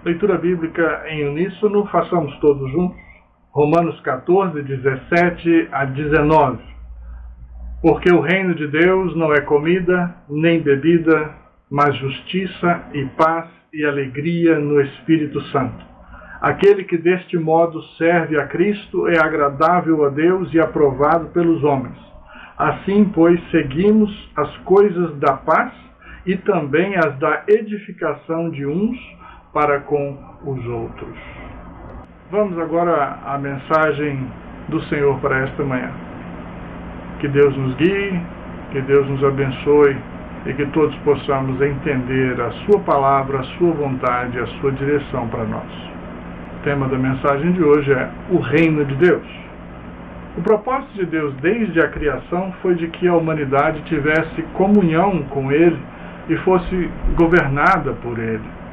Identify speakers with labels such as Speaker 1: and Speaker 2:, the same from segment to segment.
Speaker 1: Leitura bíblica em uníssono, façamos todos juntos. Romanos 14, 17 a 19. Porque o reino de Deus não é comida, nem bebida, mas justiça e paz e alegria no Espírito Santo. Aquele que deste modo serve a Cristo é agradável a Deus e aprovado pelos homens. Assim, pois, seguimos as coisas da paz e também as da edificação de uns para com os outros. Vamos agora à mensagem do Senhor para esta manhã. Que Deus nos guie, que Deus nos abençoe e que todos possamos entender a sua palavra, a sua vontade, a sua direção para nós. O tema da mensagem de hoje é o reino de Deus. O propósito de Deus desde a criação foi de que a humanidade tivesse comunhão com Ele e fosse governada por Ele.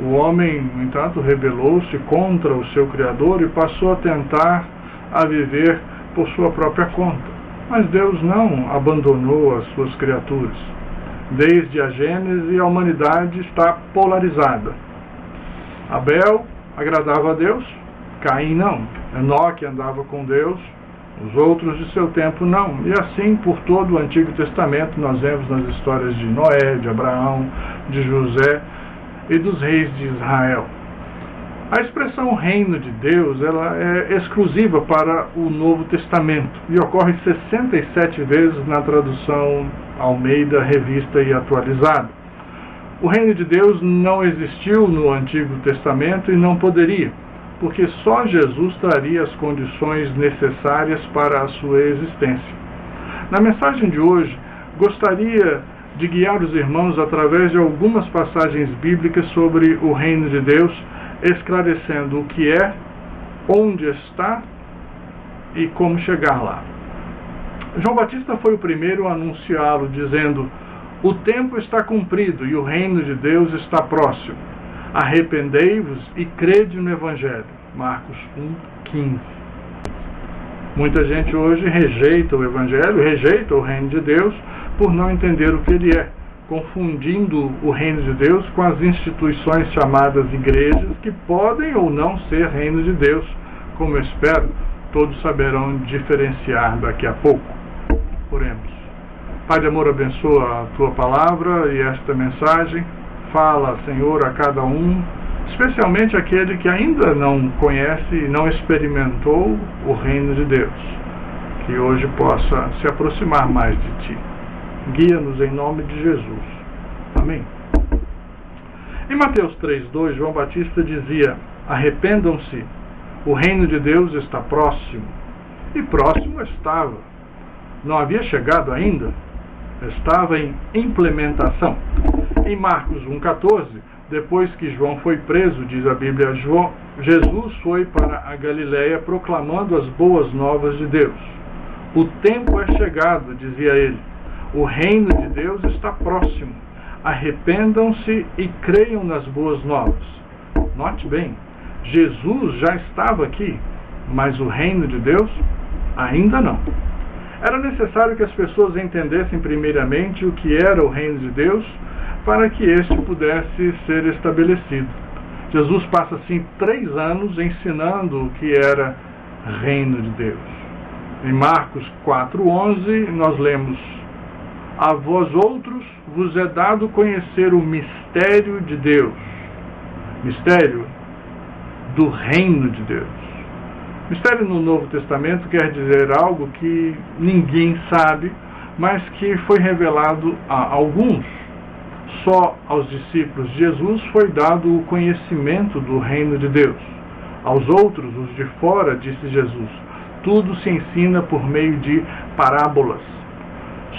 Speaker 1: O homem, no entanto, rebelou-se contra o seu Criador e passou a tentar a viver por sua própria conta. Mas Deus não abandonou as suas criaturas. Desde a Gênese, a humanidade está polarizada. Abel agradava a Deus, Caim não. Enoque andava com Deus, os outros de seu tempo não. E assim, por todo o Antigo Testamento, nós vemos nas histórias de Noé, de Abraão, de José e dos reis de Israel. A expressão reino de Deus ela é exclusiva para o Novo Testamento e ocorre 67 vezes na tradução Almeida, Revista e Atualizada. O reino de Deus não existiu no Antigo Testamento e não poderia, porque só Jesus traria as condições necessárias para a sua existência. Na mensagem de hoje, gostaria de guiar os irmãos através de algumas passagens bíblicas sobre o reino de Deus, esclarecendo o que é, onde está e como chegar lá. João Batista foi o primeiro a anunciá-lo, dizendo: o tempo está cumprido e o reino de Deus está próximo. Arrependei-vos e crede no Evangelho. Marcos 1:15. Muita gente hoje rejeita o Evangelho, rejeita o reino de Deus por não entender o que ele é, confundindo o reino de Deus com as instituições chamadas igrejas, que podem ou não ser reino de Deus, como eu espero, todos saberão diferenciar daqui a pouco. Oremos. Pai de amor, abençoa a tua palavra e esta mensagem. Fala, Senhor, a cada um, especialmente aquele que ainda não conhece e não experimentou o reino de Deus, que hoje possa se aproximar mais de Ti. Guia-nos em nome de Jesus. Amém. Em Mateus 3:2, João Batista dizia: arrependam-se, o reino de Deus está próximo. E próximo estava. Não havia chegado ainda, estava em implementação. Em Marcos 1:14, depois que João foi preso, diz a Bíblia, Jesus foi para a Galileia proclamando as boas novas de Deus. O tempo é chegado, dizia ele. O reino de Deus está próximo. Arrependam-se e creiam nas boas novas. Note bem, Jesus já estava aqui, mas o reino de Deus ainda não. Era necessário que as pessoas entendessem primeiramente o que era o reino de Deus para que este pudesse ser estabelecido. Jesus passa assim 3 anos ensinando o que era reino de Deus. Em Marcos 4:11 nós lemos: a vós outros vos é dado conhecer o mistério de Deus. Mistério do reino de Deus. Mistério no Novo Testamento quer dizer algo que ninguém sabe, mas que foi revelado a alguns. Só aos discípulos de Jesus foi dado o conhecimento do reino de Deus. Aos outros, os de fora, disse Jesus, tudo se ensina por meio de parábolas.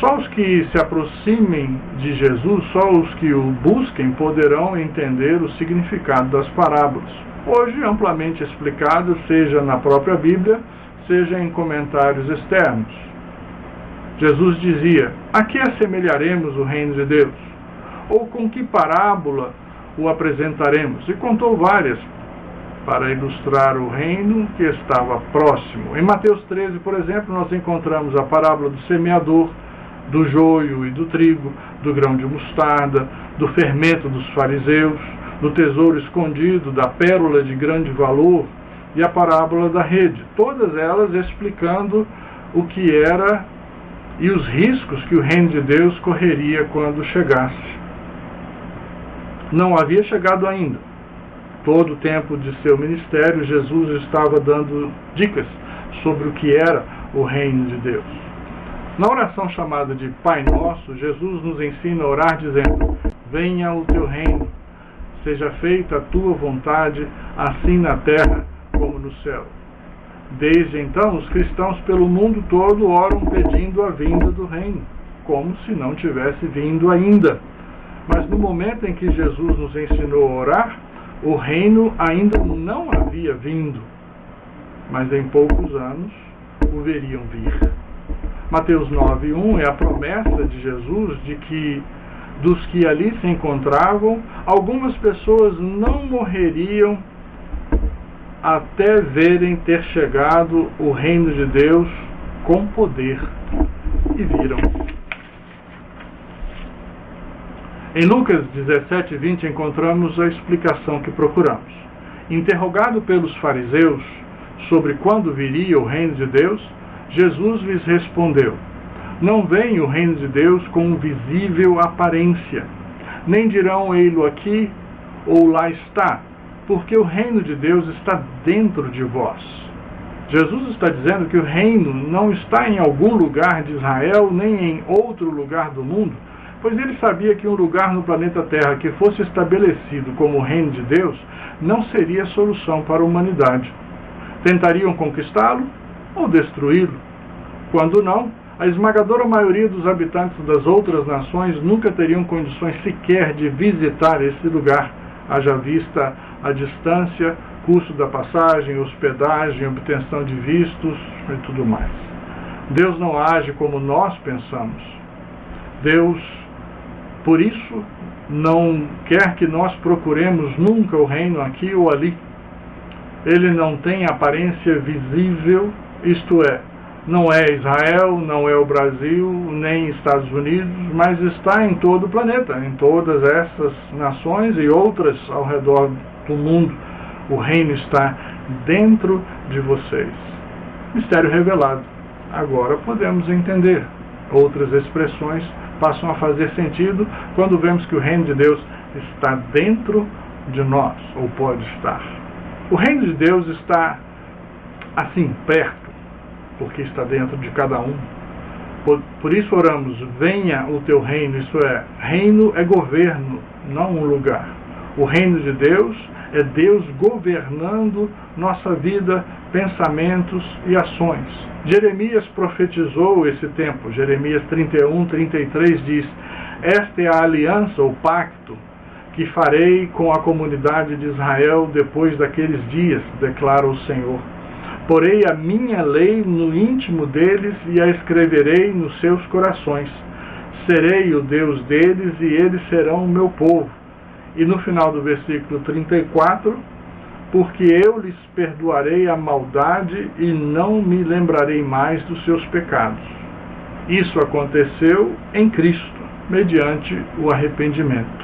Speaker 1: Só os que se aproximem de Jesus, só os que o busquem, poderão entender o significado das parábolas. Hoje, amplamente explicado, seja na própria Bíblia, seja em comentários externos. Jesus dizia: a que assemelharemos o reino de Deus? Ou com que parábola o apresentaremos? E contou várias, para ilustrar o reino que estava próximo. Em Mateus 13, por exemplo, nós encontramos a parábola do semeador, do joio e do trigo, do grão de mostarda, do fermento dos fariseus, do tesouro escondido, da pérola de grande valor e a parábola da rede, todas elas explicando o que era e os riscos que o reino de Deus correria quando chegasse. Não havia chegado ainda. Todo o tempo de seu ministério, Jesus estava dando dicas sobre o que era o reino de Deus. Na oração chamada de Pai Nosso, Jesus nos ensina a orar dizendo: venha o teu reino, seja feita a tua vontade, assim na terra como no céu. Desde então, os cristãos pelo mundo todo oram pedindo a vinda do reino, como se não tivesse vindo ainda. Mas no momento em que Jesus nos ensinou a orar, o reino ainda não havia vindo, mas em poucos anos o veriam vir. Mateus 9:1 é a promessa de Jesus de que dos que ali se encontravam, algumas pessoas não morreriam até verem ter chegado o reino de Deus com poder. E viram. Em Lucas 17:20 encontramos a explicação que procuramos. Interrogado pelos fariseus sobre quando viria o reino de Deus, Jesus lhes respondeu: não vem o reino de Deus com visível aparência, nem dirão ei-lo aqui ou lá está, porque o reino de Deus está dentro de vós. Jesus está dizendo que o reino não está em algum lugar de Israel, nem em outro lugar do mundo, pois ele sabia que um lugar no planeta Terra que fosse estabelecido como o reino de Deus não seria solução para a humanidade. Tentariam conquistá-lo ou destruí-lo. Quando não, a esmagadora maioria dos habitantes das outras nações nunca teriam condições sequer de visitar esse lugar, haja vista a distância, custo da passagem, hospedagem, obtenção de vistos e tudo mais. Deus não age como nós pensamos. Deus, por isso, não quer que nós procuremos nunca o reino aqui ou ali. Ele não tem aparência visível, isto é, não é Israel, não é o Brasil, nem Estados Unidos, mas está em todo o planeta, em todas essas nações e outras ao redor do mundo. O reino está dentro de vocês. Mistério revelado. Agora podemos entender. Outras expressões passam a fazer sentido quando vemos que o reino de Deus está dentro de nós, ou pode estar. O reino de Deus está assim, perto, porque está dentro de cada um. Por isso oramos: venha o teu reino, isto é, reino é governo, não um lugar. O reino de Deus é Deus governando nossa vida, pensamentos e ações. Jeremias profetizou esse tempo. Jeremias 31:33 diz: esta é a aliança, o pacto, que farei com a comunidade de Israel depois daqueles dias, declara o Senhor. Porei a minha lei no íntimo deles e a escreverei nos seus corações. Serei o Deus deles e eles serão o meu povo. E no final do versículo 34, porque eu lhes perdoarei a maldade e não me lembrarei mais dos seus pecados. Isso aconteceu em Cristo, mediante o arrependimento.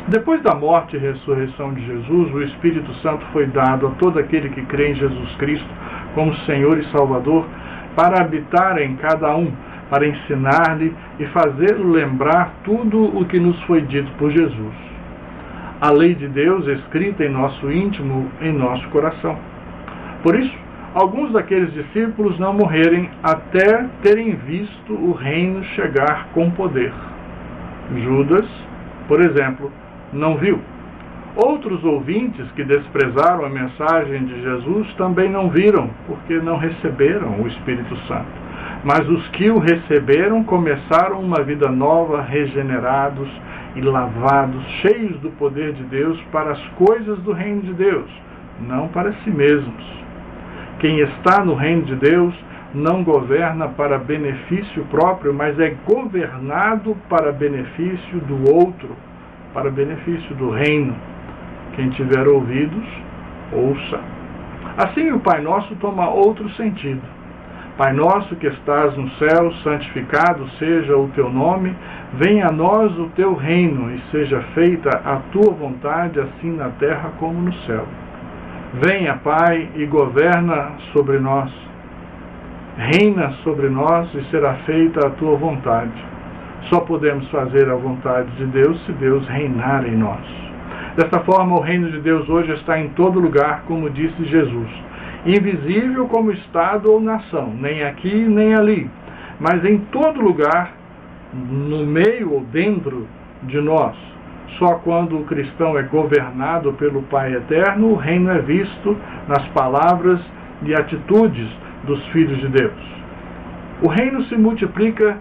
Speaker 1: Depois da morte e ressurreição de Jesus, o Espírito Santo foi dado a todo aquele que crê em Jesus Cristo como Senhor e Salvador, para habitar em cada um, para ensinar-lhe e fazê-lo lembrar tudo o que nos foi dito por Jesus. A lei de Deus escrita em nosso íntimo, em nosso coração. Por isso, alguns daqueles discípulos não morrerem até terem visto o reino chegar com poder. Judas, por exemplo, não viu. Outros ouvintes que desprezaram a mensagem de Jesus também não viram, porque não receberam o Espírito Santo. Mas os que o receberam começaram uma vida nova, regenerados e lavados, cheios do poder de Deus para as coisas do reino de Deus, não para si mesmos. Quem está no reino de Deus não governa para benefício próprio, mas é governado para benefício do outro, para benefício do reino. Quem tiver ouvidos, ouça. Assim o Pai Nosso toma outro sentido. Pai nosso que estás no céu, santificado seja o teu nome, venha a nós o teu reino e seja feita a tua vontade, assim na terra como no céu. Venha, Pai, e governa sobre nós. Reina sobre nós e será feita a tua vontade. Só podemos fazer a vontade de Deus se Deus reinar em nós. Desta forma, o reino de Deus hoje está em todo lugar, como disse Jesus. Invisível como estado ou nação, nem aqui nem ali, mas em todo lugar, no meio ou dentro de nós. Só quando o cristão é governado pelo Pai Eterno, o reino é visto nas palavras e atitudes dos filhos de Deus. O reino se multiplica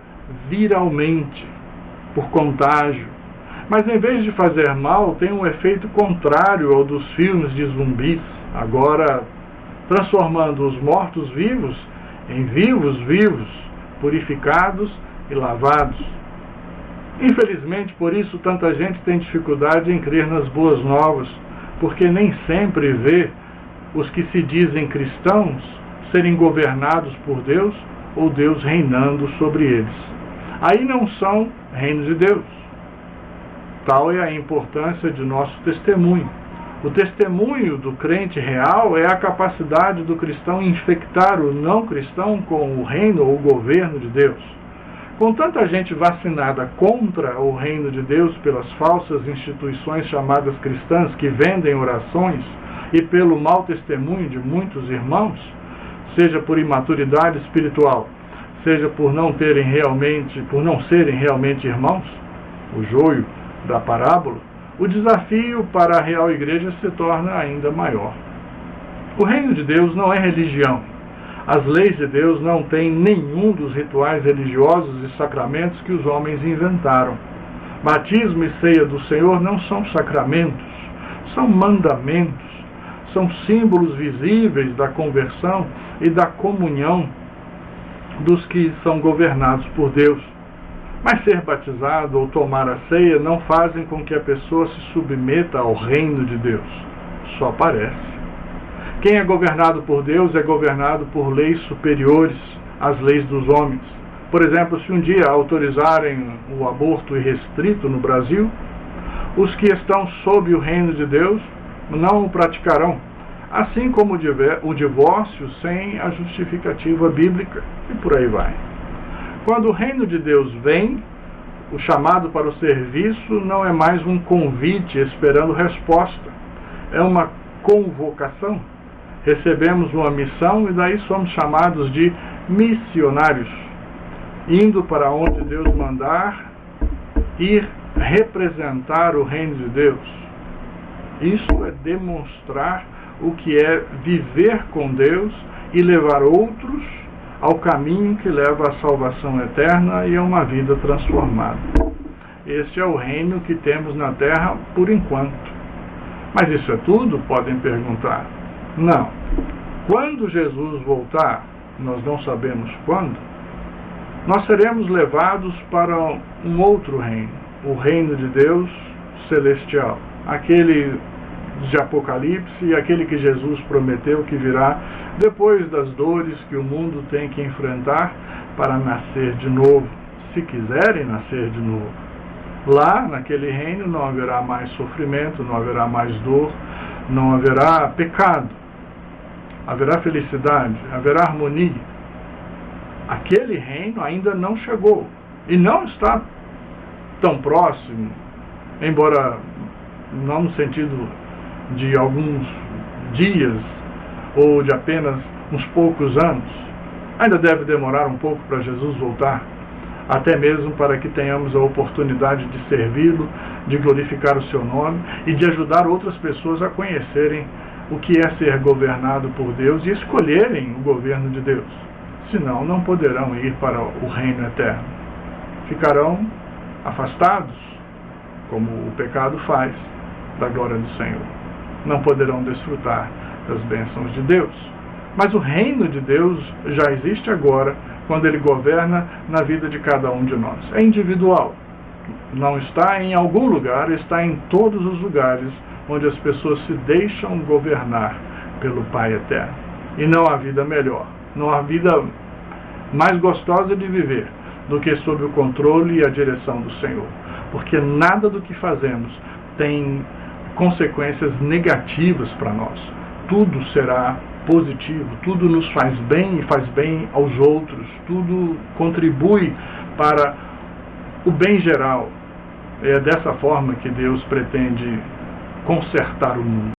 Speaker 1: viralmente, por contágio, mas em vez de fazer mal, tem um efeito contrário ao dos filmes de zumbis, agora transformando os mortos-vivos em vivos, purificados e lavados. Infelizmente, por isso, tanta gente tem dificuldade em crer nas boas novas, porque nem sempre vê os que se dizem cristãos serem governados por Deus ou Deus reinando sobre eles. Aí não são reino de Deus. Tal é a importância de nosso testemunho. O testemunho do crente real é a capacidade do cristão infectar o não cristão com o reino ou o governo de Deus. Com tanta gente vacinada contra o reino de Deus pelas falsas instituições chamadas cristãs que vendem orações e pelo mau testemunho de muitos irmãos, seja por imaturidade espiritual, seja por não serem realmente irmãos, o joio da parábola, o desafio para a real igreja se torna ainda maior. O reino de Deus não é religião. As leis de Deus não têm nenhum dos rituais religiosos e sacramentos que os homens inventaram. Batismo e ceia do Senhor não são sacramentos, são mandamentos, são símbolos visíveis da conversão e da comunhão dos que são governados por Deus. Mas ser batizado ou tomar a ceia não fazem com que a pessoa se submeta ao reino de Deus. Só parece. Quem é governado por Deus é governado por leis superiores às leis dos homens. Por exemplo, se um dia autorizarem o aborto irrestrito no Brasil, os que estão sob o reino de Deus não o praticarão, assim como o divórcio sem a justificativa bíblica, e por aí vai. Quando o reino de Deus vem, o chamado para o serviço não é mais um convite esperando resposta, é uma convocação. Recebemos uma missão e daí somos chamados de missionários, indo para onde Deus mandar, ir representar o reino de Deus. Isso é demonstrar o que é viver com Deus e levar outros ao caminho que leva à salvação eterna e a uma vida transformada. Este é o reino que temos na terra por enquanto. Mas isso é tudo? Podem perguntar. Não. Quando Jesus voltar, nós não sabemos quando, nós seremos levados para um outro reino, o reino de Deus celestial, aquele de Apocalipse e aquele que Jesus prometeu que virá depois das dores que o mundo tem que enfrentar para nascer de novo, se quiserem nascer de novo. Lá, naquele reino, não haverá mais sofrimento, não haverá mais dor, não haverá pecado, haverá felicidade, haverá harmonia. Aquele reino ainda não chegou e não está tão próximo, embora não no sentido de alguns dias ou de apenas uns poucos anos. Ainda deve demorar um pouco para Jesus voltar, até mesmo para que tenhamos a oportunidade de servi-lo, de glorificar o seu nome e de ajudar outras pessoas a conhecerem o que é ser governado por Deus e escolherem o governo de Deus. Senão, não poderão ir para o reino eterno. Ficarão afastados, como o pecado faz, da glória do Senhor. Não poderão desfrutar das bênçãos de Deus. Mas o reino de Deus já existe agora, quando ele governa na vida de cada um de nós. É individual. Não está em algum lugar, está em todos os lugares onde as pessoas se deixam governar pelo Pai Eterno. E não há vida melhor. Não há vida mais gostosa de viver do que sob o controle e a direção do Senhor. Porque nada do que fazemos tem consequências negativas para nós. Tudo será positivo, tudo nos faz bem e faz bem aos outros, tudo contribui para o bem geral. É dessa forma que Deus pretende consertar o mundo.